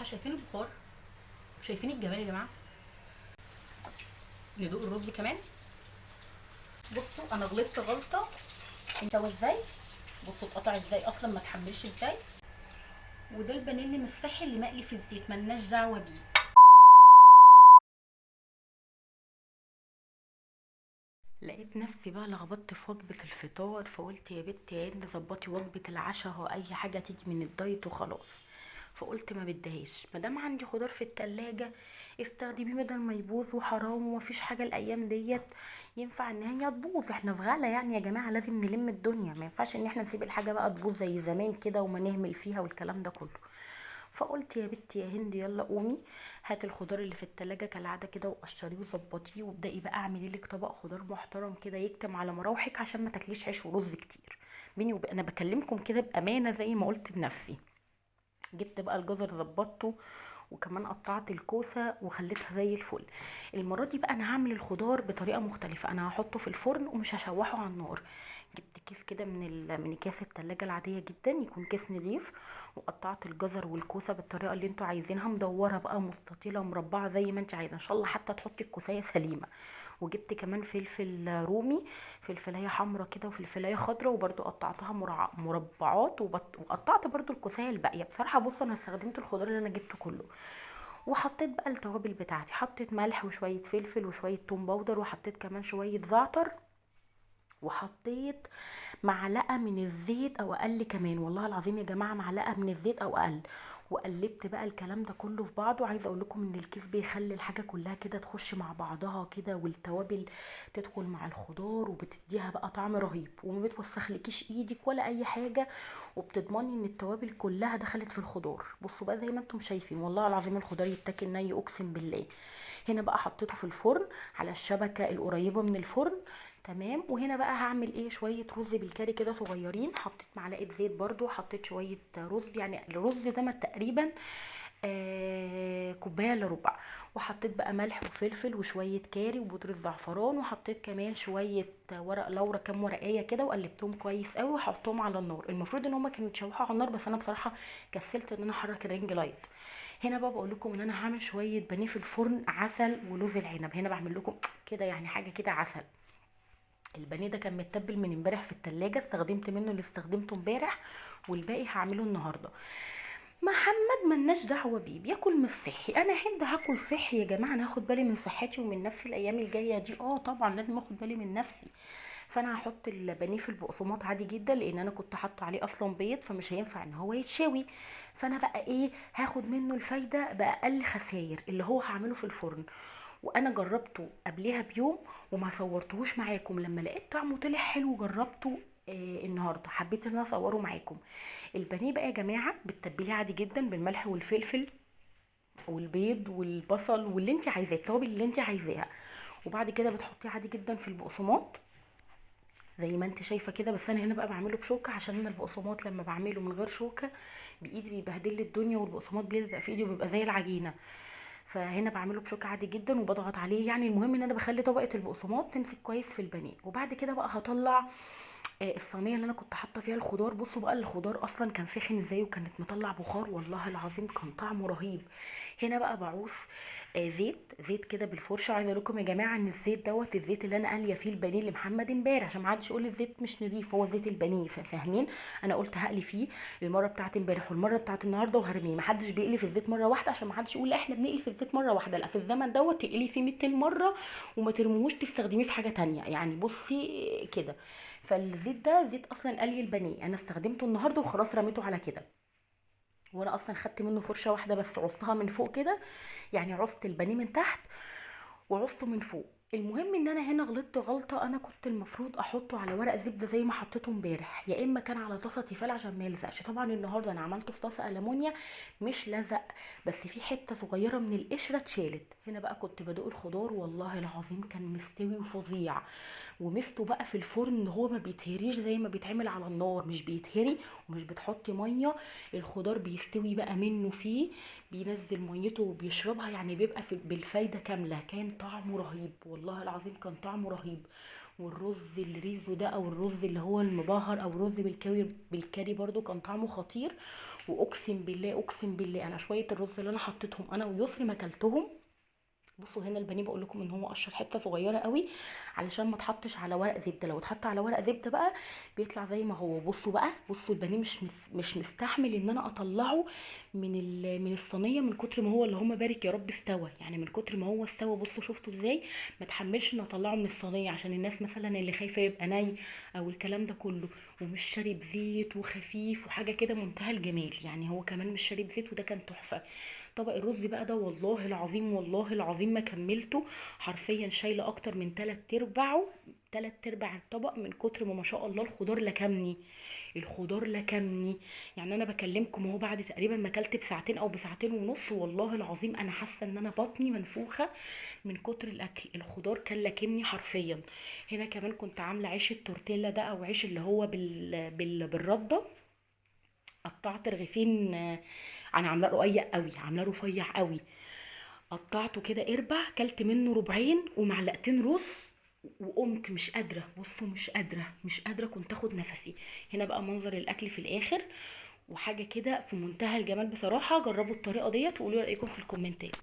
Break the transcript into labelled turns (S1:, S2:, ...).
S1: شايفين البخار؟ شايفين الجمال يا جماعه؟ ندوق الرز كمان. بصوا انا غلطت غلطه. انت ازاي؟ بصوا اتقطع ازاي اصلا، ما تحملش ازاي. وده البانيه اللي مش صحي اللي مقلي في الزيت، ملناش دعوه بيه. لقيت نفسي بقى لخبطت في وجبة الفطار، فقلت يا بنتي يا هند ظبطي وجبة العشاء، هو اي حاجة تيجي من الدايت وخلاص. فقلت ما بدهاش، مادام عندي خضار في التلاجة استخدميه بدل ما يبوظ، وحرام ومفيش حاجة الايام ديت ينفع ان هي تبوظ. احنا في غلا يعني يا جماعة، لازم نلم الدنيا، ما ينفعش ان احنا نسيب الحاجة بقى تبوظ زي زمان كده وما نهمل فيها والكلام ده كله. فقلت يا بنتي يا هند يلا قومي هاتي الخضار اللي في التلاجة كالعادة كده وقشريه وظبطيه، وابدأي بقى اعملي لك طبق خضار محترم كده يكتم على مراوحك عشان ما تاكليش عيش ورز كتير. بيني وبين انا بكلمكم كده بامانه زي ما قلت بنفسي. جبت بقى الجزر ظبطته، وكمان قطعت الكوسه وخليتها زي الفل. المره دي بقى انا هعمل الخضار بطريقه مختلفه، انا هحطه في الفرن ومش هشوحه على النار. جبت كيس كده من اكياس التلاجة العاديه جدا، يكون كيس نضيف. وقطعت الجزر والكوسه بالطريقه اللي انتوا عايزينها، مدوره بقى مستطيله مربعه زي ما انت عايزه، ان شاء الله حتى تحطي الكوسيه سليمه. وجبت كمان فلفل رومي، فلفلايه حمرا كده وفلفلايه خضرا، وبرده قطعتها مربعات، وقطعت برده الكوسيه الباقيه. بصراحه بصوا انا استخدمت الخضار اللي انا جبته كله. وحطيت بقى التوابل بتاعتي، حطيت ملح وشويه فلفل وشويه توم باودر، وحطيت كمان شويه زعتر، وحطيت معلقه من الزيت او اقل كمان، والله العظيم يا جماعه معلقه من الزيت او اقل. وقلبت بقى الكلام ده كله في بعضه. عايزه اقول لكم ان الكيس بيخلي الحاجه كلها كده تخش مع بعضها كده، والتوابل تدخل مع الخضار وبتديها بقى طعم رهيب، وما بتوسخلكيش ايدك ولا اي حاجه، وبتضمني ان التوابل كلها دخلت في الخضار. بصوا بقى زي ما انتم شايفين، والله العظيم الخضار يتاكل ني اقسم بالله. هنا بقى حطيته في الفرن على الشبكه القريبه من الفرن. تمام. وهنا بقى هعمل ايه، شويه رز بالكاري كده صغيرين، حطيت معلقه زيت برضو، حطيت شويه رز، يعني الرز ده تقريبا كوبايه الا ربع. وحطيت بقى ملح وفلفل وشويه كاري وبودره زعفران، وحطيت كمان شويه ورق لورا، كام ورقايه كده، وقلبتهم كويس قوي وحطهم على النار. المفروض ان هما كانوا يتشوحوا على النار، بس انا بصراحه كسلت ان انا احرك الرينج لايت. هنا بقى بقول لكم ان انا هعمل شويه بانيه في الفرن عسل ولوز العنب. هنا بعمل لكم كده يعني حاجه كده عسل. البانيه ده كان متبل من امبارح في التلاجة، استخدمت منه اللي استخدمته امبارح، والباقي هعمله النهارده. محمد ملناش دعوه بيه، بياكل مش صحي، انا هند هاكل صحي يا جماعه، انا هاخد بالي من صحتي ومن نفسي الايام الجايه دي. طبعا لازم اخد بالي من نفسي. فانا هحط البانيه في البقسماط عادي جدا، لان انا كنت حاطه عليه اصلا بيض، فمش هينفع ان هو يتشوي. فانا بقى ايه، هاخد منه الفايده باقل خسائر اللي هو هعمله في الفرن. وانا جربته قبلها بيوم وما صورتهوش معاكم، لما لقيت طعمه طلع حلو جربته النهارده، حبيت ان انا اصوره معاكم. البانيه بقى يا جماعه بتتبليه عادي جدا بالملح والفلفل والبيض والبصل واللي انت عايزاه، التوابل اللي انت عايزاها. وبعد كده بتحطيه عادي جدا في البقسماط زي ما انت شايفه كده. بس انا هنا بقى بعمله بشوكه، عشان انا البقسماط لما بعمله من غير شوكه بايدي بيبهدل لي الدنيا، والبقسماط بيلزق في ايدي وبيبقى زي العجينه. فهنا بعمله بشوكه عادي جدا وبضغط عليه، يعني المهم ان انا بخلي طبقه البقسماط تمسك كويس في البانيه. وبعد كده بقى هطلع الصينيه اللي انا كنت حاطه فيها الخضار. بصوا بقى الخضار اصلا كان سخن ازاي، وكانت مطلع بخار، والله العظيم كان طعمه رهيب. هنا بقى بعوز زيت كده بالفرشه. عايزه اقول لكم يا جماعه ان الزيت الزيت اللي انا قاليه فيه البانيه لمحمد امبارح، عشان ما حدش يقول الزيت مش نضيف، هو زيت البانيه، فاهمين؟ انا قلت هقلي فيه المره بتاعت امبارح والمره بتاعت النهارده وهرميه. ما حدش بيقلي في الزيت مره واحده، عشان ما حدش يقول لا احنا بنقلي في الزيت مره واحده، لا، في الزمن تقلي فيه 200 مره وما ترموهوش تستخدميه في حاجه تانية، يعني بصي كده. فالزيت ده زيت اصلا قلي البانيه، انا استخدمته النهارده وخلاص رميته على كده. وانا اصلا خدت منه فرشه واحده بس، عصتها من فوق كده، يعني عصت البانيه من تحت وعصته من فوق. المهم ان انا هنا غلطت غلطه، انا كنت المفروض احطه على ورق زبده زي ما حطيته امبارح، يا اما كان على طاسه تيفال عشان ما يلزقش. طبعا النهارده انا عملته في طاسه المونيا مش لزق، بس في حته صغيره من القشره اتشالت. هنا بقى كنت بدوق الخضار، والله العظيم كان مستوي وفظيع. ومسته بقى في الفرن ان هو ما بيتهريش زي ما بيتعمل على النار، مش بيتهري ومش بتحطي ميه، الخضار بيستوي بقى منه فيه، بينزل ميته وبيشربها، يعني بيبقى بالفايدة كاملة. كان طعمه رهيب، والله العظيم كان طعمه رهيب. والرز الريزو ده او الرز اللي هو المبهر او الرز بالكاري برضو كان طعمه خطير. واقسم بالله اقسم بالله انا شويه الرز اللي انا حطيتهم انا ويسري ما اكلتهم. بصوا هنا البانيه بقول لكم ان هو قشر حته صغيره قوي علشان ما تحطش على ورق زبده، لو اتحط على ورق زبده بقى بيطلع زي ما هو. بصوا بقى، بصوا البانيه مش مستحمل ان انا اطلعه من الصينيه من كتر ما هو، اللي هم بارك يا رب استوى، يعني من كتر ما هو استوى. بصوا شفتوا ازاي؟ ما تحملش ان اطلعه من الصينيه عشان الناس مثلا اللي خايفه يبقى ني او الكلام ده كله. ومش شارب زيت وخفيف وحاجه كده منتهى الجمال، يعني هو كمان مش شارب زيت وده كان تحفه. طبق الرز بقى ده والله العظيم والله العظيم ما كملته، حرفيا شايله اكتر من تلات ارباعه، تلات ارباع الطبق من كتر ما شاء الله الخضار لكمني. الخضار لكمني. يعني انا بكلمكم اهو بعد تقريبا ما اكلت بساعتين او بساعتين ونص، والله العظيم انا حاسه ان انا بطني منفوخه من كتر الاكل. الخضار كان لكمني حرفيا. هنا كمان كنت عامله عيش التورتيلا ده او عيش اللي هو بالرده. قطعت رغيفين، انا عاملاه رقيق قوي، عاملاه رفيع قوي. قطعته كده اربع، كلت منه ربعين ومعلقتين رز. وقمت مش قادره، بصوا مش قادره كنت اخد نفسي. هنا بقى منظر الاكل في الاخر، وحاجه كده في منتهى الجمال بصراحه. جربوا الطريقه ديت وقولوا لي رايكم في الكومنتات.